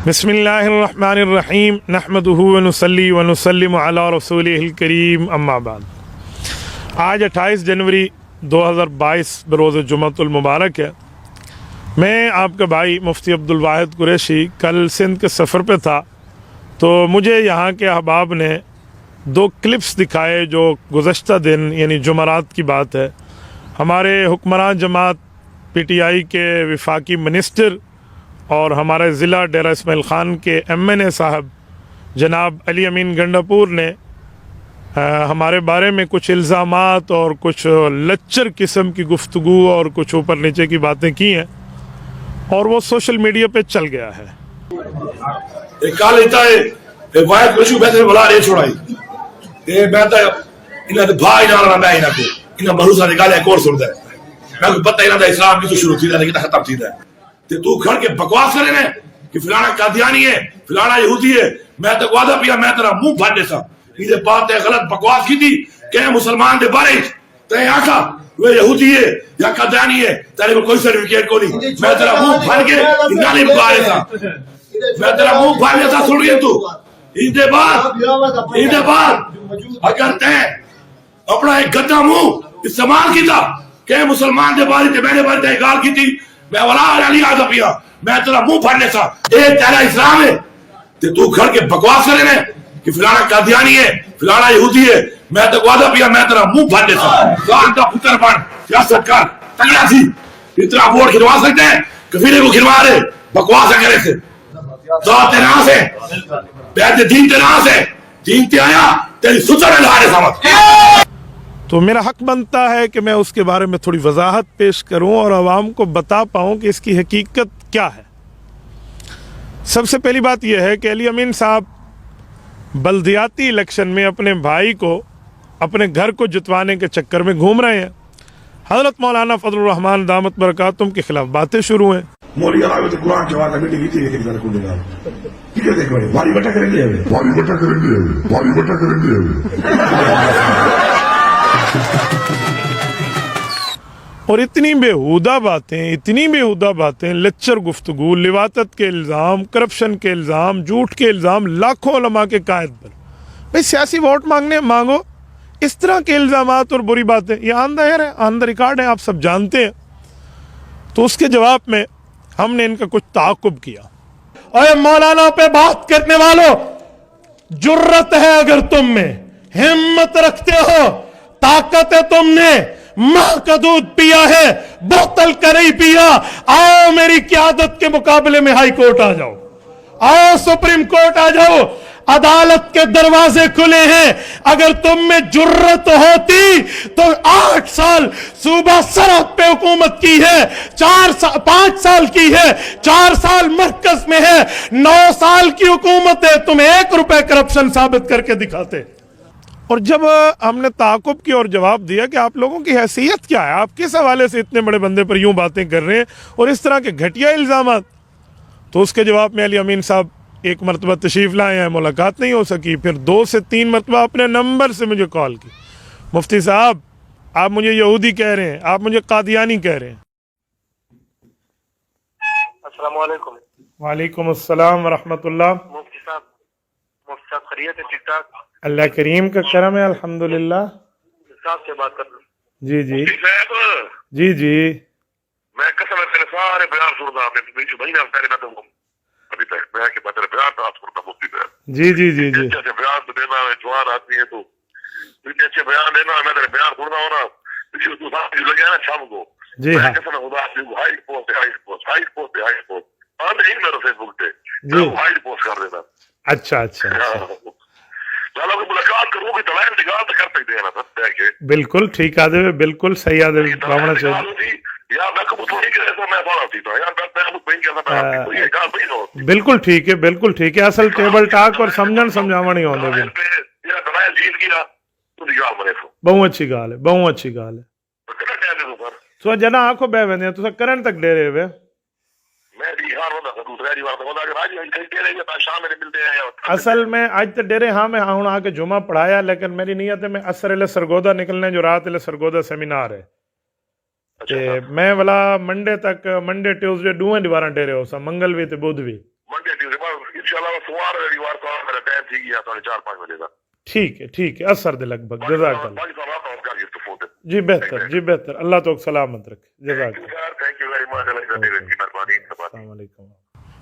बिस्मिल्लाहिर्रहमानिर्रहीम नहमदुहु व नुसल्ली व नुसल्लिमु अला रसूलिहिल करीम अम्मा बाद। आज 28 जनवरी 2022 बरोज़ जुमअतुल मुबारक है। मैं आपका भाई मुफ्ती अब्दुल वाहिद कुरैशी कल सिंध के सफ़र पे था, तो मुझे यहाँ के अहबाब ने 2 क्लिप्स दिखाए जो गुज़श्ता दिन यानी जुमरात की बात है। हमारे हुक्मरान जमात PTI के वफाकी मिनिस्टर और हमारे ज़िला डेरा इस्माइल ख़ान के MNA साहब जनाब अली अमीन गंडापुर ने हमारे बारे में कुछ इल्ज़ामात और कुछ लच्चर किस्म की गुफ्तगू और कुछ ऊपर नीचे की बातें की हैं और वो सोशल मीडिया पे चल गया है। ते तू खड़ के बकवास करे ने कि फलाना कादियानी है, फलाना यहूदी है। मैं तो वादा पिया मैं तेरा मुंह फाड़ देसा। इदे बात है गलत बकवास की थी के मुसलमान दे बारे ते आखा वे यहूदी है या कादियानी है, तेरे को कोई सर्टिफिकेट को नहीं। मैं तेरा मुंह फाड़ के इंगाली बका देसा। मैं तेरा मुंह फाड़ देसा। सुन रही है तू? इनके बाद अगर ते अपना एक गद्दा मुंह इस्तेमाल किया के मुसलमान दे बारे ते मैंने बारे ते गाल की थी, मैं वाला अली आजा पिया मैं तेरा मुंह फाड़ने सा। ए तेरा इस्लाम है ते तू खड़ के बकवास करे ने कि फलाना कादियानी है, फलाना यहूदी है। मैं तो वादा पिया मैं तेरा मुंह फाड़ने सा। जान का पुत्र बन सियासत कर तगड़ा थी। इतना वोट गिरवा सकते हैं कफीले को गिरवा रहे बकवास करे से जात तेरा से बैठ दीन तेरा से दीन ते आया तेरी सुतर ला रहे समझ। तो मेरा हक बनता है कि मैं उसके बारे में थोड़ी वजाहत पेश करूं और आवाम को बता पाऊं कि इसकी हकीकत क्या है। सबसे पहली बात यह है कि अली अमीन साहब बल्दियाती इलेक्शन में अपने भाई को अपने घर को जितवाने के चक्कर में घूम रहे हैं। हजरत मौलाना फजलुर रहमान दामत बरकातुम के खिलाफ बातें शुरू हैं। और इतनी बेहुदा बातें, लच्चर गुफ्तगू, लिवातत के इल्ज़ाम, करप्शन के इल्ज़ाम, झूठ के इल्ज़ाम, लाखों उलमा के कायद पर। भाई सियासी वोट मांगो, इस तरह के इल्ज़ामात और बुरी बातें ये ऑन द एयर है, ऑन द रिकॉर्ड है, आप सब जानते हैं। तो उसके जवाब में हमने इनका कुछ ताक़ुब किया। और मौलाना पे बात करने वालों, जुर्रत है अगर तुम में, हिम्मत रखते हो, ताकत है तुमने, मां का दूध पिया है, बोतल का नहीं पिया, आओ मेरी क़यादत के मुकाबले में हाई कोर्ट आ जाओ, आओ सुप्रीम कोर्ट आ जाओ, अदालत के दरवाजे खुले हैं। अगर तुम में जुर्रत होती तो 8 साल सूबा सरहद पे हुकूमत की है, 5 साल की है, 4 साल मरकज में है, 9 साल की हुकूमत है। तुम 1 रुपए करप्शन साबित करके दिखाते। और जब हमने ताक़ुब की और जवाब दिया कि आप लोगों की हैसियत क्या है, आप किस हवाले से इतने बड़े बंदे पर यूं बातें कर रहे हैं और इस तरह के घटिया इल्ज़ामात, तो उसके जवाब में अली अमीन साहब एक मरतबा तशरीफ़ लाए हैं, मुलाकात नहीं हो सकी, फिर 2 से 3 मरतबा अपने नंबर से मुझे कॉल की। मुफ्ती साहब आप मुझे यहूदी कह रहे हैं, आप मुझे कादियानी कह रहे हैं। अस्सलाम वालेकुम। वालेकुम अस्सलाम व रहमतुल्लाह। मुफ्ती साहब खैरियत है? ठीक ठाक, अल्लाह करीम का करम है, अल्हम्दुलिल्लाह। साहब से बात कर रहा हूं। जी जी मैं कसम है सारे बयान सुन रहा हूं, बीच महीना पहले मैं तुमको अभी तक मैं के बदले बयान तो आपको का मुफ्ती है। जी अच्छे बयान तो देना है, जवान आदमी है तो इतने अच्छे बयान देना। मैं तेरे बयान सुन रहा हूं ना, पीछे तू साथ लगे ना शाम को जी हाँ। कसम खुदा से हाइट पोस्ट और नहीं मेरे फेसबुक पे जी हाइट पोस्ट कर देना। अच्छा चलो मुलाकात करूंगी तो लाइन निकाल तो कर सकते हैं ना। बिल्कुल ठीक आदे, बिल्कुल सही आदे भावना चाहिए। यार मैं कबूतर नहीं करे तो मैं बात थी तो यार मैं बहन कहता तो ये गाल नहीं हो। बिल्कुल ठीक है। असल टेबल टाक और समझावण ही होंदे बिल। ये दराया जीत गया तो निकाल मने तो बहुत अच्छी गाल है। तो कितना टाइम दे सो जना आंखों बह वेंदे तुसा करन तक डेरे वे मैं बिहार होता था दूसरी बार तो अगर आज कहीं डेरे या शाम में मिलते हैं। असल में आज तो डेरे हाँ मैं हुण आके जुमा पढ़ाया, लेकिन मेरी नीयत है मैं असर ले सरगोदा निकलने जो रात ले सरगोदा सेमिनार है। अच्छा मैं वाला मंडे ट्यूसडे 2 दीवारा डेरे हो सा, मंगल भी ते बुध भी। मंडे ट्यूसडे इंशाल्लाह सोमवार रविवार को मेरा टाइम थी गया तो 4-5 बजे का ठीक है असर दे लगभग जज़ाकल्लाह जी बेहतर अल्लाह तो सलामत रखे जज़ाकल्लाह थैंक यू वेरी मच अस्सलाम वालेकुम।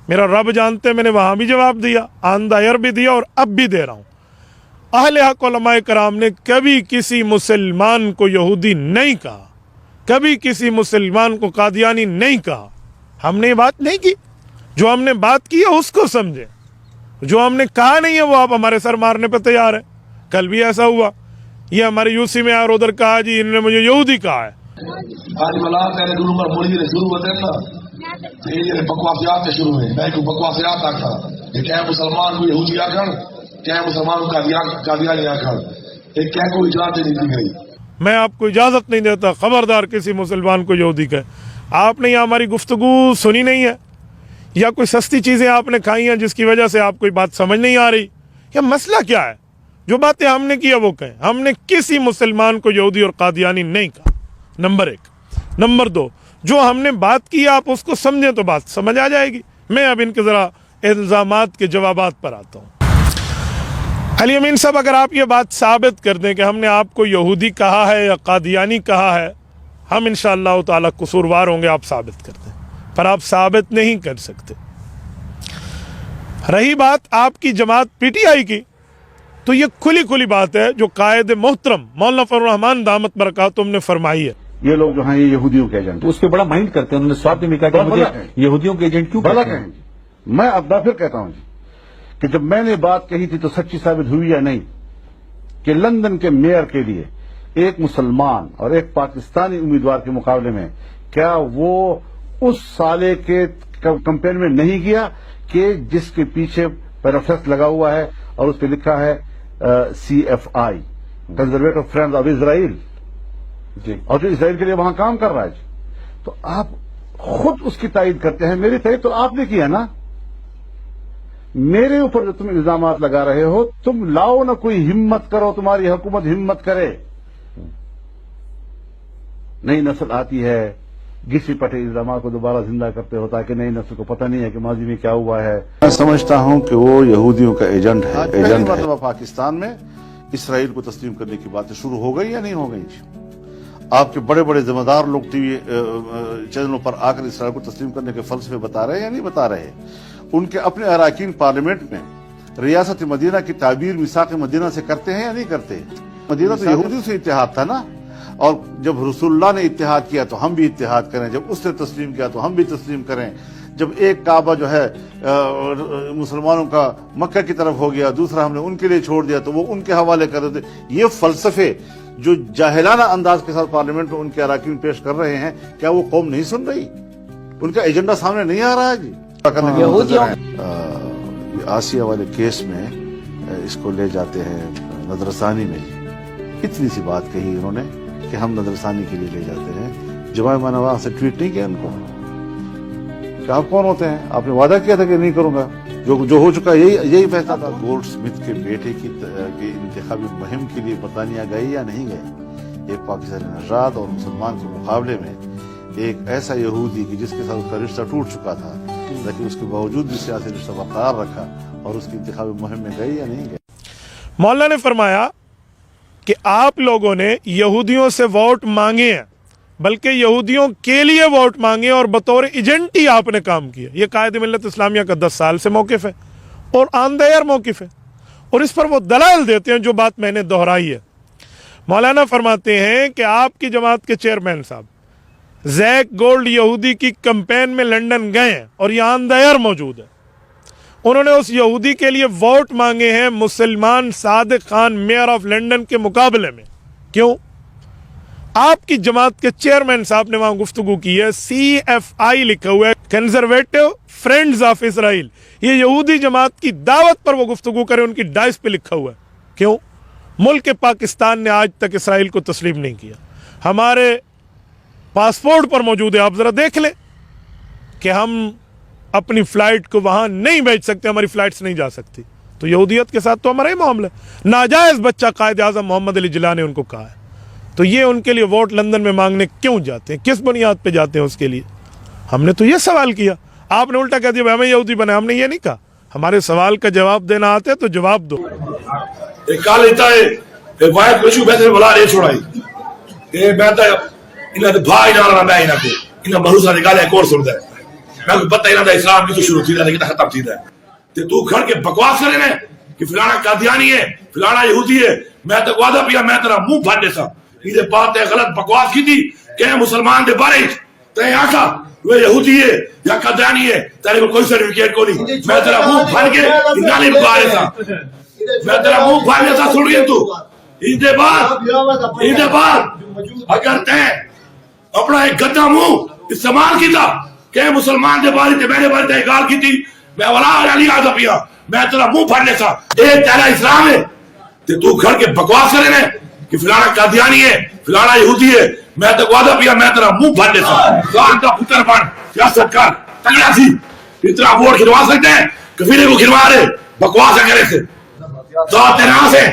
मेरा रब जानते मैंने वहां भी जवाब दिया, ऑन द एयर भी दिया और अब भी दे रहा हूं। अहले हक उलमाए कराम ने कभी किसी मुसलमान को यहूदी नहीं कहा, कभी किसी मुसलमान को कादियानी नहीं कहा। हमने ये बात नहीं की, जो हमने बात की है उसको समझे, जो हमने कहा नहीं है वो आप हमारे सर मारने पर तैयार है। कल भी ऐसा हुआ, ये हमारे यूसी में यार उधर कहा जी इन्होंने मुझे यहूदी कहा है। आज मलाह तेरे गुरु पर मोड़ी ने शुरू होते हैं ना, तो ये बकवासियात से शुरू है। मैं को बकवासियात आखा ये क्या मुसलमान को यहूदी आखर, क्या मुसलमान को कादियानी आखर, ये क्या को इजाजत नहीं दी गई। मैं आपको इजाजत नहीं देता, खबरदार किसी मुसलमान को यहूदी कहे। आपने यहाँ हमारी गुफ्तगू सुनी नहीं है, या कोई सस्ती चीजें आपने खाई हैं जिसकी वजह से आपको बात समझ नहीं आ रही, या मसला क्या है? जो बातें हमने की है वो कहें। हमने किसी मुसलमान को यहूदी और कादियानी नहीं कहा, नंबर 1। नंबर 2, जो हमने बात की आप उसको समझें तो बात समझ आ जाएगी। मैं अब इनके जरा इल्जामात के जवाबात पर आता हूँ। अली अमीन साहब, अगर आप ये बात साबित कर दें कि हमने आपको यहूदी कहा है या कादियानी कहा है, हम इंशाअल्लाह ताला कसूरवार होंगे, आप साबित कर दें, पर आप साबित नहीं कर सकते। रही बात आपकी जमात पीटीआई की, तो ये खुली खुली बात है जो कायद मोहतरम मौलाना फजलुर रहमान दामत बरकातुहू ने फरमाई है। ये लोग जो हैं ये यहूदियों के एजेंट, उस पर बड़ा माइंड करते हैं। उन्होंने स्वाद में कहा कि मुझे यहूदियों के एजेंट क्यों भला कहते हैं? कहें जी। मैं अब फिर कहता हूं जी कि जब मैंने बात कही थी तो सच्ची साबित हुई या नहीं कि लंदन के मेयर के लिए एक मुसलमान और एक पाकिस्तानी उम्मीदवार के मुकाबले में क्या वो उस साले के कैंपेन में नहीं गया कि जिसके पीछे पैराफ्लेक्स लगा हुआ है और उस पर लिखा है CFI, conservative friends of Israel जी, और जो इसराइल के लिए वहां काम कर रहा है जी, तो आप खुद उसकी तायीद करते हैं। मेरी तायीद तो आपने किया ना, मेरे ऊपर जो तुम इल्जामात लगा रहे हो, तुम लाओ ना, कोई हिम्मत करो, तुम्हारी हुकूमत हिम्मत करे। नई नस्ल आती है, घिसी पटे इल्जामात को दोबारा जिंदा करते होता है कि नई नस्ल को पता नहीं है कि माजी में क्या हुआ है। मैं समझता हूं कि वो यहूदियों का एजेंट है। एजेंट है। पाकिस्तान में इसराइल को तस्लीम करने की बातें शुरू हो गई या नहीं हो गई? आपके बड़े बड़े जिम्मेदार लोग टीवी चैनलों पर आकर इसराइल को तस्लीम करने के फलसफे बता रहे हैं या नहीं बता रहे? उनके अपने अराकीन पार्लियामेंट में रियासत मदीना की ताबीर मिसाक मदीना से करते हैं या नहीं करते? मदीना तो यहूदियों से इत्तेहाद था ना, और जब रसूलुल्लाह ने इत्तेहाद किया तो हम भी इत्तेहाद करें, जब उसने तस्लीम किया तो हम भी तस्लीम करें। जब एक काबा जो है मुसलमानों का मक्का की तरफ हो गया, दूसरा हमने उनके लिए छोड़ दिया तो वो उनके हवाले कर देते। ये फलसफे जो जाहिलाना अंदाज के साथ पार्लियामेंट में उनके अराकीन पेश कर रहे हैं, क्या वो कौम नहीं सुन रही? उनका एजेंडा सामने नहीं आ रहा है जी। आसिया वाले केस में इसको ले जाते हैं नजरसानी में। इतनी सी बात कही इन्होंने कि हम नजरसानी के लिए ले जाते हैं। जमात नवाज से ट्वीट नहीं किया इनको कि आप कौन होते हैं? आपने वादा किया था कि नहीं करूंगा, जो हो चुका यही फैसला था। गोल्ड स्मिथ के बेटे की इंतखाबी मुहिम के लिए बरतानिया गए या नहीं गए? एक पाकिस्तानी नौजवान और मुसलमान के मुकाबले में एक ऐसा यहूदी कि जिसके साथ उसका रिश्ता टूट चुका था, लेकिन उसके बावजूद भी सियासी रिश्ता बरकरार रखा और उसकी इंतखाबी मुहिम में गए या नहीं गए? मौलाना ने फरमाया कि आप लोगों ने यहूदियों से वोट मांगे हैं, बल्कि यहूदियों के लिए वोट मांगे और बतौर एजेंट ही आपने काम किया। ये कायद मिल्लत इस्लामिया का 10 साल से मौक़िफ़ है और ऑन द एयर मौक़िफ़ है, और इस पर वो दलाइल देते हैं जो बात मैंने दोहराई है। मौलाना फरमाते हैं कि आपकी जमात के चेयरमैन साहब जैक गोल्ड यहूदी की कैंपेन में लंदन गए हैं और ये ऑन द एयर मौजूद है। उन्होंने उस यहूदी के लिए वोट मांगे हैं मुसलमान Sadiq Khan mayor of London के मुकाबले में। क्यों? आपकी जमात के चेयरमैन साहब ने वहां गुफ्तगू की है, CFI लिखा हुआ है, कंजर्वेटिव फ्रेंड्स ऑफ इसराइल। ये यहूदी जमात की दावत पर वो गुफ्तगू करे, उनकी डाइस पे लिखा हुआ है। क्यों? मुल्क पाकिस्तान ने आज तक इसराइल को तस्लीम नहीं किया। हमारे पासपोर्ट पर मौजूद है, आप जरा देख लें कि हम अपनी फ्लाइट को वहां नहीं भेज सकते, हमारी फ्लाइट्स नहीं जा सकती। तो यहूदियत के साथ तो हमारा ही मामला है। नाजायज बच्चा कायद आज़म मोहम्मद अली जिला ने उनको कहा है, तो ये उनके लिए वोट लंदन में मांगने क्यों जाते हैं? किस बुनियाद पे जाते हैं उसके लिए? हमने तो ये सवाल किया, आपने उल्टा कह दिया हमें यहूदी बना। हमने ये नहीं कहा, हमारे सवाल का जवाब देना आते तो जवाब दो। एक कहा लेता है एक वायद कशु वैसे बुला रहे छोड़ाई ये मैं तो इन्हें तो भाई ना रहा मैं इन्हें को इन्हें भरोसा निकाले एक और सुनता है मैं को पता ही ना था इस्लाम की तो शुरू थी था लेकिन खत्म थी था ते तू खड़ के बकवास करे ने कि फलाना कादियानी है फलाना यहूदी है मैं तो वादा पिया मैं तेरा मुंह फाड़ देता इधे बात है गलत बकवास की थी के मुसलमान दे बारे ते आखा वे यहूदी है या कादियानी है तेरे को कोई सर्टिफिकेट को नहीं मैं तेरा मुंह फाड़ के नाली में गाड़ देता मैं तेरा मुंह फाड़ देता सुन रही तू इधे बाद अगर तै अपना एक गद्दा मुंह इस्तेमाल किया के मुसलमान दे बारे ते मेरे बारे ते गाल की थी मैं वला अली आजा पिया मैं तेरा मुंह फाड़ देता ए तेरा इस्लाम है ते तू खड़ के बकवास करे ने कि फलाना कादियानी है फलाना यहूदी है मैं तो वादा पिया मैं तेरा मुंह फाड़ देता खान का पुत्र बन सियासत कर तगड़ा सी इतना वोट गिरवा सकते हैं कफीले को गिरवा रहे बकवास करे से तो तेरा से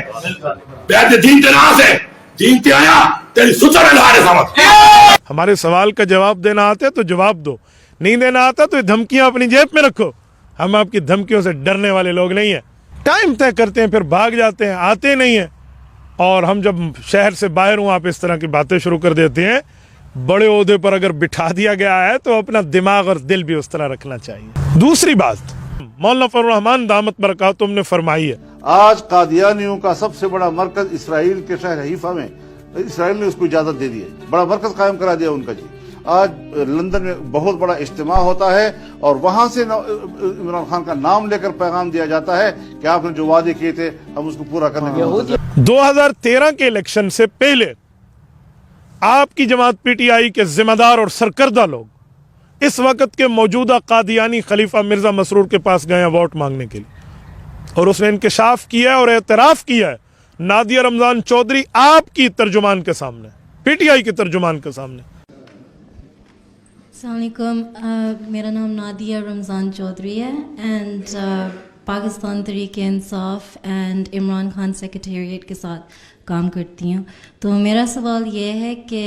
बैठे दीन तेरा से दीन ते आया तेरी सुतर ला रहे समझ हमारे सवाल का जवाब देना आते तो जवाब दो, नहीं देना आता तो ये धमकियां अपनी जेब में रखो। हम आपकी धमकियों से डरने वाले लोग नहीं हैं। टाइम तय करते हैं फिर भाग जाते हैं, आते नहीं हैं। और हम जब शहर से बाहर हूँ आप इस तरह की बातें शुरू कर देते हैं। बड़े ओहदे पर अगर बिठा दिया गया है तो अपना दिमाग और दिल भी उस तरह रखना चाहिए। दूसरी बात मौलाना फजल रहमान दामत बरकातुहू ने फरमाई है, आज कादियानियों का सबसे बड़ा मरकज इसराइल के शहर हैफा में इसराइल ने उसको इजाजत दे दी है, बड़ा मरकज कायम करा दिया उनका जी। आज लंदन में बहुत बड़ा इज्तिमा होता है और वहां से इमरान खान का नाम लेकर पैगाम दिया जाता है कि आपने जो वादे किए थे हम उसको पूरा करने के 2013 के इलेक्शन से पहले आपकी जमात पीटीआई के जिम्मेदार और सरकर्दा लोग इस वक्त के मौजूदा कादियानी खलीफा मिर्जा मसरूर के पास गए हैं वोट मांगने के लिए और उसने इंकशाफ किया है और एतराफ किया है नादिया रमजान चौधरी आपकी तर्जुमान के सामने, पीटीआई के तर्जुमान के सामने। अस्सलाम वालेकुम, मेरा नाम नादिया रमज़ान चौधरी है and Pakistan Tehreek Insaf and Imran Khan secretariat के साथ काम करती हूँ। तो मेरा सवाल ये है कि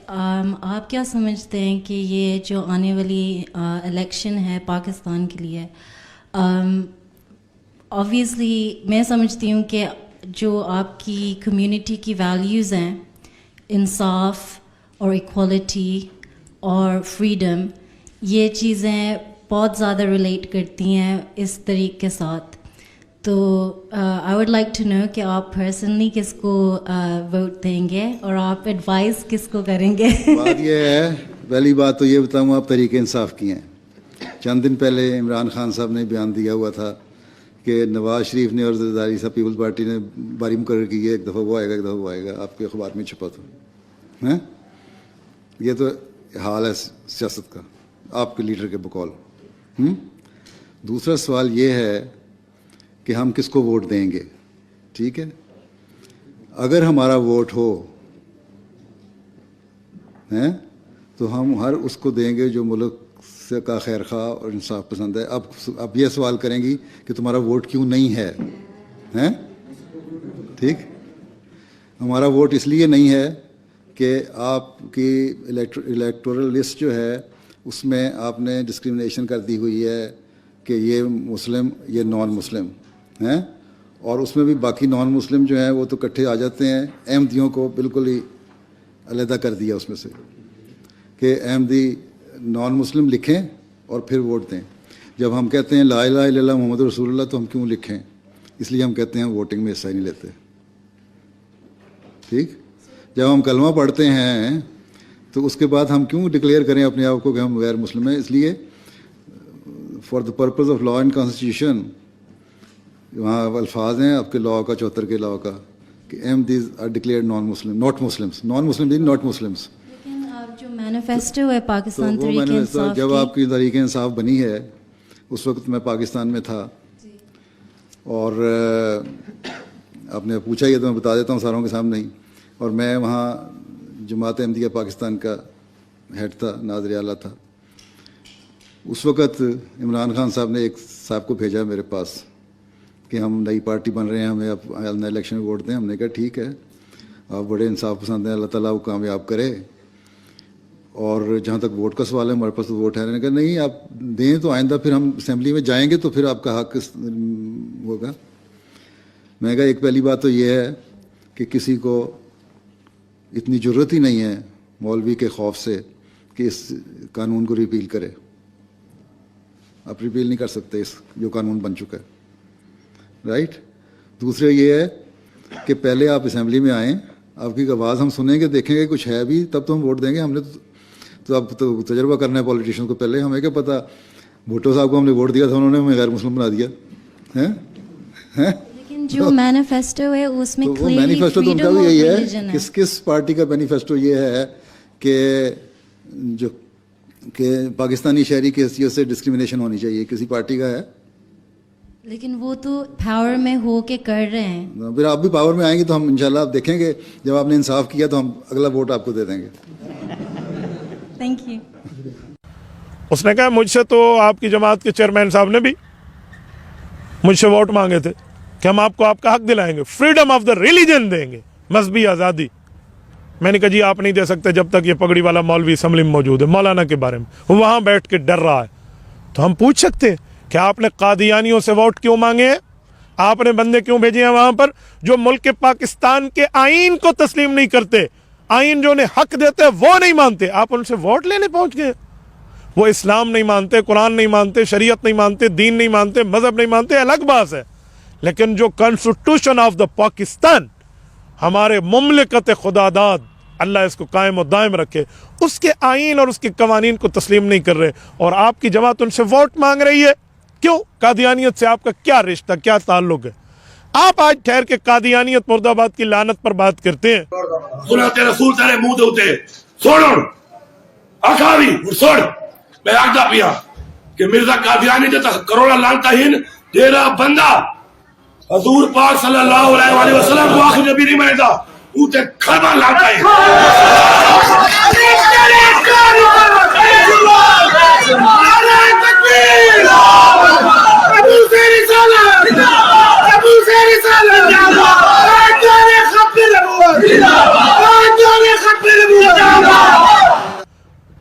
आप क्या समझते हैं कि ये जो आने वाली इलेक्शन है पाकिस्तान के लिए, ऑब्वियसली मैं समझती हूँ कि जो आपकी कम्युनिटी की वैल्यूज़ हैं, इंसाफ और इक्वालिटी और फ्रीडम, ये चीज़ें बहुत ज़्यादा रिलेट करती हैं इस तरीक़े के साथ। तो I would like to know कि आप पर्सनली किसको वोट देंगे और आप एडवाइस किसको करेंगे। बात ये है, पहली बात तो ये बताऊँ आप तहरीक इंसाफ की हैं। चंद दिन पहले इमरान खान साहब ने बयान दिया हुआ था कि नवाज शरीफ ने और ज़रदारी साहब पीपल्स पार्टी ने बारी मुकर्रर की है, एक दफ़ा वो आएगा एक दफ़ा वो आएगा, आपके अखबार में छपा था हैं। ये तो हाल है सियासत का आपके लीडर के बकौल। दूसरा सवाल ये है कि हम किसको वोट देंगे। ठीक है, अगर हमारा वोट हो हैं तो हम हर उसको देंगे जो मुल्क से का खैर खा और इंसाफ पसंद है। अब ये सवाल करेंगी कि तुम्हारा वोट क्यों नहीं है, हैं? ठीक, हमारा वोट इसलिए नहीं है कि आपकी इलेक्टोरल लिस्ट जो है उसमें आपने डिस्क्रिमिनेशन कर दी हुई है कि ये मुस्लिम ये नॉन मुस्लिम हैं, और उसमें भी बाकी नॉन मुस्लिम जो हैं वो तो इकट्ठे आ जाते हैं। अहमदियों को बिल्कुल ही अलहदा कर दिया उसमें से कि अहमदी नॉन मुस्लिम लिखें और फिर वोट दें। जब हम कहते हैं ला इलाहा इल्लल्लाह मुहम्मद रसूलुल्लाह तो हम क्यों लिखें, इसलिए हम कहते हैं वोटिंग में हिस्सा ही नहीं लेते। ठीक, जब हम कलमा पढ़ते हैं तो उसके बाद हम क्यों डिक्लेयर करें अपने आप को कि हम गैर मुस्लिम हैं। इसलिए for the purpose of law and constitution वहाँ अल्फाज हैं आपके लॉ का 74 के लॉ का कि Ahmadis are declared non Muslim, not Muslims, non Muslim not Muslims. लेकिन आप जो मैनिफेस्टो है पाकिस्तान तो तहरीक इंसाफ जब आपकी तहरीक इंसाफ बनी है उस वक्त मैं पाकिस्तान में था और आपने पूछा ही है तो मैं बता देता हूँ सारों के सामने ही। और मैं वहाँ जमात अहमदिया पाकिस्तान का हेड था, नाज़िर आला था। उस वक्त इमरान खान साहब ने एक साहब को भेजा मेरे पास कि हम नई पार्टी बन रहे हैं, हमें आप नए इलेक्शन में वोट दें। हमने कहा ठीक है, आप बड़े इंसाफ पसंद हैं, अल्लाह ताला वो कामयाब करे। اور جہاں تک ووٹ کا سوال ہے ہمارے پاس تو ووٹ ہے. نے کہا نہیں آپ دیں تو آئندہ پھر ہم اسمبلی میں جائیں گے تو پھر آپ کا حق ہوگا. میں نے کہا ایک پہلی بات تو یہ ہے کہ کسی کو اتنی ضرورت ہی نہیں ہے مولوی کے خوف سے کہ اس قانون کو ریپیل کرے. آپ ریپیل نہیں کر سکتے اس جو قانون بن چکا ہے, رائٹ. دوسرے یہ ہے کہ پہلے آپ اسمبلی میں آئیں, آپ کی آواز ہم سنیں گے, دیکھیں گے کچھ ہے بھی, تب تو ہم ووٹ دیں گے. ہم نے تو اب تو تجربہ کرنا ہے پولیٹیشین کو. پہلے ہمیں کیا پتہ, بھٹو صاحب کو ہم نے ووٹ دیا تھا, انہوں نے ہمیں غیر مسلم بنا دیا ہیں. لیکن جو مینیفیسٹو ہے اس میں وہ مینیفیسٹو تو ان کا بھی یہی ہے. کس پارٹی کا مینیفیسٹو یہ ہے کہ پاکستانی شہری کی حیثیت سے ڈسکریمنیشن ہونی چاہیے, کسی پارٹی کا ہے؟ لیکن وہ تو پاور میں ہو کے کر رہے ہیں. پھر آپ بھی پاور میں آئیں گے تو ہم انشاءاللہ آپ دیکھیں گے جب آپ نے انصاف کیا تو ہم اگلا ووٹ آپ کو دے دیں گے. Thank you. اس نے کہا مجھ سے تو آپ کی جماعت کے چیئرمین صاحب نے بھی مجھ سے ووٹ مانگے تھے کہ ہم آپ کو آپ کا حق دلائیں گے, فریڈم آف دا ریلیجن دیں گے, مذہبی آزادی. میں نے کہا جی آپ نہیں دے سکتے جب تک یہ پگڑی والا مولوی اسمبلی میں موجود ہے. مولانا کے بارے میں وہ وہاں بیٹھ کے ڈر رہا ہے. تو ہم پوچھ سکتے ہیں کہ آپ نے قادیانیوں سے ووٹ کیوں مانگے ہیں, آپ نے بندے کیوں بھیجے ہیں وہاں پر جو ملک پاکستان کے آئین کو تسلیم نہیں کرتے, آئین جو انہیں حق دیتے وہ نہیں مانتے. آپ ان سے ووٹ لینے پہنچ گئے. وہ اسلام نہیں مانتے, قرآن نہیں مانتے, شریعت نہیں مانتے, دین نہیں مانتے, مذہب نہیں مانتے, الگ بات ہے. لیکن جو کانسٹیٹیوشن آف دا پاکستان, ہمارے مملکت خدا داد, اللہ اس کو قائم و دائم رکھے, اس کے آئین اور اس کے قوانین کو تسلیم نہیں کر رہے, اور آپ کی جماعت ان سے ووٹ مانگ رہی ہے. کیوں؟ قادیانیت سے آپ کا کیا رشتہ, کیا تعلق ہے؟ آپ آج ٹھہر کے قادیانیت مرد آباد کی لعنت پر بات کرتے ہیں. سنت رسول تیرے منہ دے ہوتے سوڑ اکھاوی سوڑ. میں آگدا پیا کہ مرزا قادیانی دے تک کروڑا لانتا ہین تیرا بندہ حضور پاک صلی اللہ علیہ وآلہ وسلم کو آخر نبی نہیں مانتا, اوتے کھربا لانتا ہے.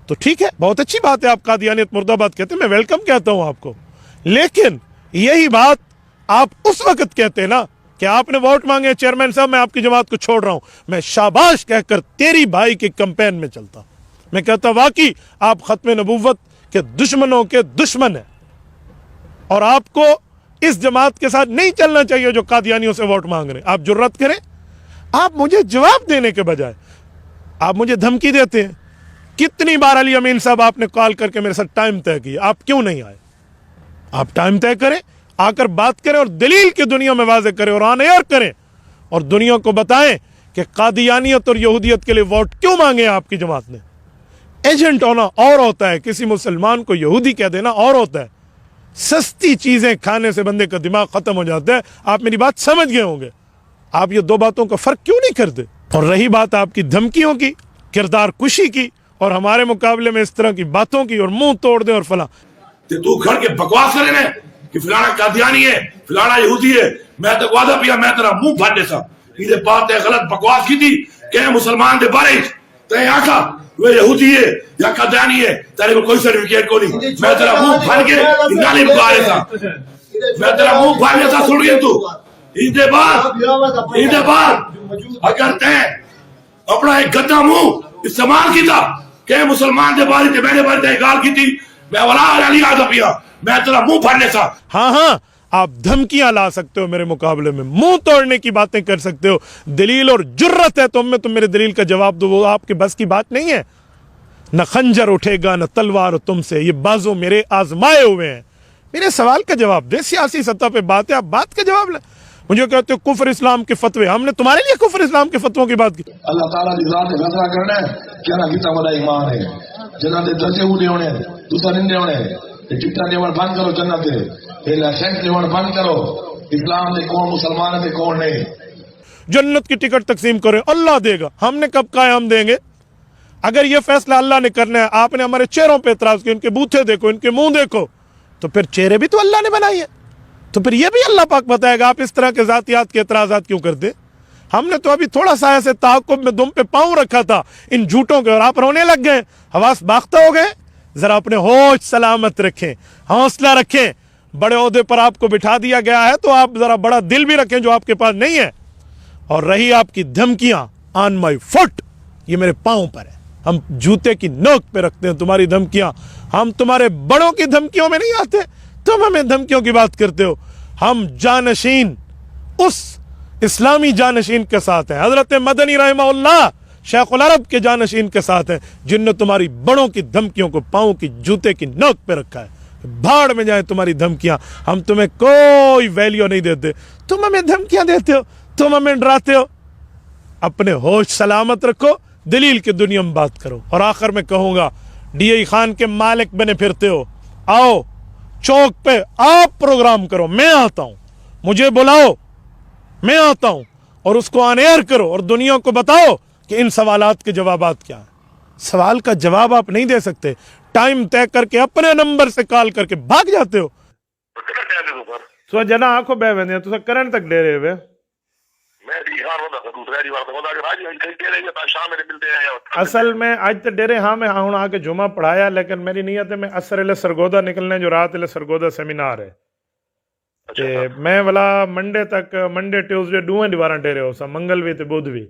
تو ٹھیک ہے, بہت اچھی بات ہے, آپ قادیانیت مرد آباد کہتے ہیں, میں ویلکم کہتا ہوں آپ کو. لیکن یہی بات آپ اس وقت کہتے ہیں نا کہ آپ نے ووٹ مانگے چیئرمین صاحب میں آپ کی جماعت کو چھوڑ رہا ہوں, میں شاباش کہہ کر تیری بھائی کے کمپین میں چلتا. میں کہتا واقعی آپ ختم نبوت کے دشمنوں کے دشمن ہیں, اور آپ کو اس جماعت کے ساتھ نہیں چلنا چاہیے جو قادیانیوں سے ووٹ مانگ رہے ہیں. آپ جرات کریں, آپ مجھے جواب دینے کے بجائے آپ مجھے دھمکی دیتے ہیں. کتنی بار علی امین صاحب آپ نے کال کر کے میرے ساتھ ٹائم طے کیا, آپ کیوں نہیں آئے؟ آپ ٹائم طے کریں, آ کر بات کریں اور دلیل کی دنیا میں واضح کریں اور آن ایئر کریں, اور دنیا کو بتائیں کہ قادیانیت اور یہودیت کے لیے ووٹ کیوں مانگے آپ کی جماعت نے. ایجنٹ ہونا اور ہوتا ہے, کسی مسلمان کو یہودی کہہ دینا اور ہوتا ہے. سستی چیزیں کھانے سے بندے کا دماغ ختم ہو جاتا ہے. آپ میری بات سمجھ گئے ہوں گے. آپ یہ دو باتوں کا فرق کیوں نہیں کرتے؟ اور رہی بات آپ کی دھمکیوں کی, کردار کشی کی, اور ہمارے مقابلے میں اس طرح کی باتوں کی, اور منہ توڑ دیں اور فلاں, تو گھر کے بکواس کرے نا کہ فلانا قادیانی ہے, فلانا یہودی ہے. میں تو وعدہ پیا میں تیرا منہ پھاڑنے سا. یہ بات ہے غلط بکواس کی تھی کہ مسلمان دے بارے تے آکھا وہ یہودی ہے یا قادیانی ہے, تیرے کو کوئی سرٹیفکیٹ کو نہیں. میں تیرا منہ پھاڑ کے گالی بکا رہا تھا, میں تیرا منہ پھاڑنے سا. سن گئے تو اندے بعد اگر تے اپنا ایک گدا منہ استعمال کیتا کہ مسلمان دے بارے تے میں نے بارے تے گال کی تھی, میں ولا علی آدھا پیا میں تیرا منہ پھاڑنے سا. ہاں آپ دھمکیاں لا سکتے ہو میرے مقابلے میں, منہ توڑنے کی باتیں کر سکتے ہو, دلیل اور جرت ہے تم میں, تم میرے دلیل کا جواب دو, وہ آپ کے بس کی بات نہیں ہے. نہ خنجر اٹھے گا نہ تلوار تم سے, یہ بازو میرے آزمائے ہوئے ہیں. میرے سوال کا جواب دے, سیاسی سطح پہ بات ہے, آپ بات کا جواب لیں. مجھے کہتے ہو کفر اسلام کے فتوے, ہم نے تمہارے لیے کفر اسلام کے فتووں کی بات کی. اللہ تعالیٰ کی ذات فیصلہ کرنا ہے کیا نہ کیتا بڑا ایمان ہے. جنہاں دے درجے اونڈے ہونے, دوسرا نندے ہونے, ٹکٹاں دیوڑ بند کرو جنت دے, لائسنس دیوڑ بند کرو. اسلام دے کون مسلمان دے کون نہیں. جنت کی ٹکٹ تقسیم کریں, اللہ دے گا. ہم نے کب کہا ہم دیں گے؟ اگر یہ فیصلہ اللہ نے کرنا ہے, آپ نے ہمارے چہروں پہ اعتراض کیا, ان کے بوتھے دیکھو, ان کے منہ دیکھو, تو پھر چہرے بھی تو اللہ نے بنائی ہے, تو پھر یہ بھی اللہ پاک بتائے گا. آپ اس طرح کے ذاتیات کے اعتراضات کیوں کرتے؟ हमने तो अभी थोड़ा सा ऐसे ताक़ुब में दुम पे पाँव रखा था इन झूठों के, और आप रोने लग गए, हवास बाख्ता हो गए। जरा अपने होश सलामत रखें, हौसला रखें। बड़े ओहदे पर आपको बिठा दिया गया है तो आप जरा बड़ा दिल भी रखें जो आपके पास नहीं है। और रही आपकी धमकियां, ऑन माई फुट, ये मेरे पाँव पर है, हम जूते की नोक पे रखते हैं तुम्हारी धमकियां। हम तुम्हारे बड़ों की धमकियों में नहीं आते, तुम हमें धमकियों की बात करते हो। हम जानशीन उस इस्लामी जानशीन के साथ हैं, हजरत मदनी रहमहुल्लाह शेखुल अरब के जानशीन के साथ हैं, जिनने तुम्हारी बड़ों की धमकियों को पाँव की जूते की नोक पे रखा है। भाड़ में जाए तुम्हारी धमकियां, हम तुम्हें कोई वैल्यू नहीं देते। तुम हमें धमकियां देते हो, तुम हमें डराते हो। अपने होश सलामत रखो, दलील की दुनिया में बात करो। और आखिर में कहूंगा, DI खान के मालिक बने फिरते हो, आओ चौक पे आप प्रोग्राम करो, मैं आता हूं, मुझे बुलाओ, मैं आता हूं, और उसको ऑन एयर करो और दुनिया को बताओ कि इन सवालात के जवाबात क्या है। सवाल का जवाब आप नहीं दे सकते, टाइम तय करके अपने नंबर से कॉल करके भाग जाते हो। सो जना आंखों बह वेंदे तुसा करंट तक डेरे वे असल में आज तो डेरे हाँ मैं हूं आके जुमा पढ़ाया, लेकिन मेरी नीयत है मैं असर ले सरगोदा निकलने जो रात ले सरगोदा सेमिनार है ते मैं वाला मंडे तक, मंडे ट्यूसडे दुए दीवारा डेरे हो सा, मंगल भी ते बुध भी।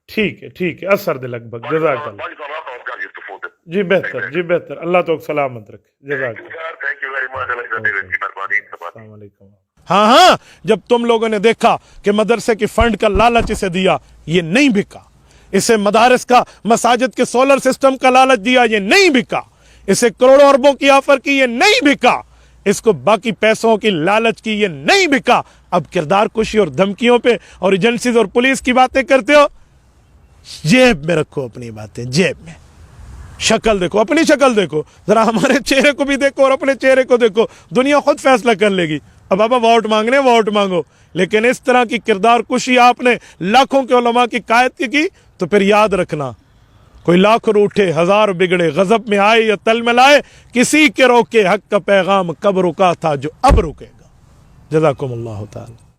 ठीक है असर दे लगभग। जज़ाकल्लाह जी, बेहतर जी बेहतर, अल्लाह तो सलामत रखे। जज़ाकल्लाह। हाँ, जब तुम लोगों ने देखा कि मदरसे के फंड का लालच इसे दिया, ये नहीं बिका। इसे मदारस का, मसाजिद के सोलर सिस्टम का लालच दिया, ये नहीं बिका। इसे करोड़ों अरबों की ऑफर की, ये नहीं बिका। इसको बाकी पैसों की लालच की, ये नहीं बिका। अब किरदार कुशी और धमकियों पे और एजेंसीज और पुलिस की बातें करते हो। जेब में रखो अपनी बातें, जेब में। शक्ल देखो, अपनी शक्ल देखो, जरा हमारे चेहरे को भी देखो और अपने चेहरे को देखो, दुनिया खुद फैसला कर लेगी। अब बाबा वोट मांगने, वोट मांगो, लेकिन इस तरह की किरदार कुशी आपने लाखों के उलमा की कायद की तो फिर याद रखना, कोई लाख रूठे हजार बिगड़े, गजब में आए या तल में लाए, किसी के रोके हक का पैगाम कब रुका था जो अब रुकेगा। जज़ाकुमुल्लाह ताला।